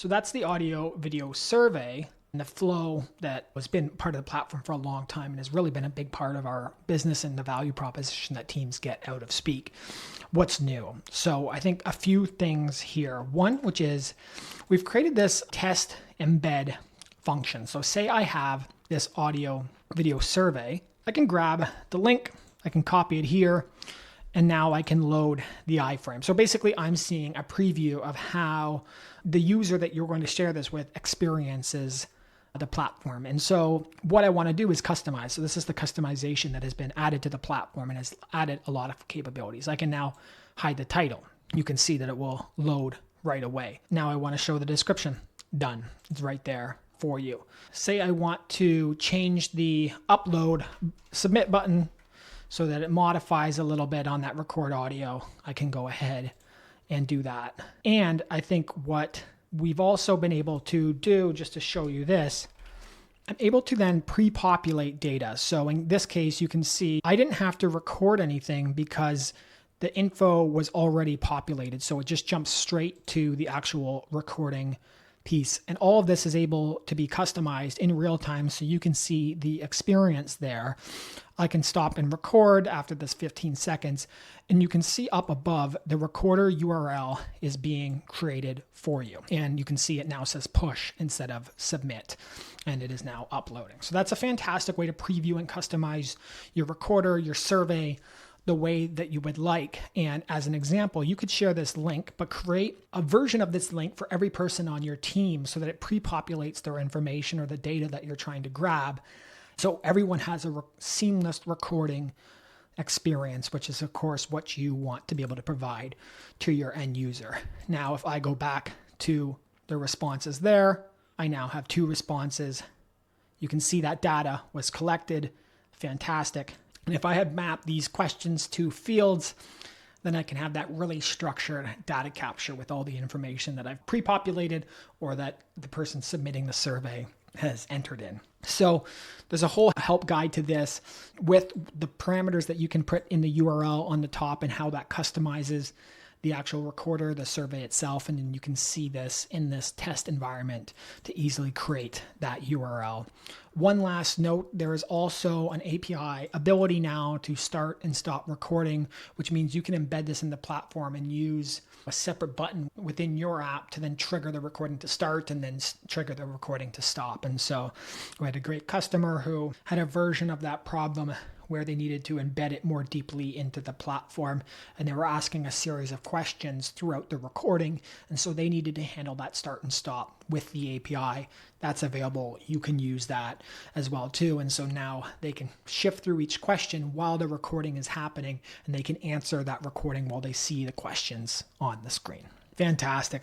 So that's the audio video survey and the flow that has been part of the platform for a long time and has really been a big part of our business and the value proposition that teams get out of Speak. What's new? So I think a few things here. One, which is we've created this test embed function. So say I have this audio video survey, I can grab the link, I can copy it here, and now I can load the iframe. So basically I'm seeing a preview of how the user that you're going to share this with experiences the platform. And so what I want to do is customize. So this is the customization that has been added to the platform and has added a lot of capabilities. I can now hide the title. You can see that it will load right away. Now I want to show the description. Done. It's right there for you. Say I want to change the upload submit button so that it modifies a little bit on that record audio. I can go ahead and do that. And I think what we've also been able to do, just to show you this, I'm able to then pre-populate data. So in this case, you can see I didn't have to record anything because the info was already populated. So it just jumps straight to the actual recording piece. And all of this is able to be customized in real time so you can see the experience there. I can stop and record after this 15 seconds, and you can see up above the recorder URL is being created for you. And you can see it now says push instead of submit, and it is now uploading. So that's a fantastic way to preview and customize your recorder, your survey, the way that you would like. And as an example, you could share this link, but create a version of this link for every person on your team so that it pre-populates their information or the data that you're trying to grab. So everyone has a seamless recording experience, which is of course what you want to be able to provide to your end user. Now, if I go back to the responses there, I now have 2 responses. You can see that data was collected. Fantastic. And if I had mapped these questions to fields, then I can have that really structured data capture with all the information that I've pre-populated or that the person submitting the survey has entered in. So there's a whole help guide to this with the parameters that you can put in the URL on the top and how that customizes the actual recorder, the survey itself, and then you can see this in this test environment to easily create that URL. One last note, there is also an API ability now to start and stop recording, which means you can embed this in the platform and use a separate button within your app to then trigger the recording to start and then trigger the recording to stop. And so we had a great customer who had a version of that problem where they needed to embed it more deeply into the platform. And they were asking a series of questions throughout the recording. And so they needed to handle that start and stop with the API. That's available. You can use that as well too. And so now they can shift through each question while the recording is happening, and they can answer that recording while they see the questions on the screen. Fantastic.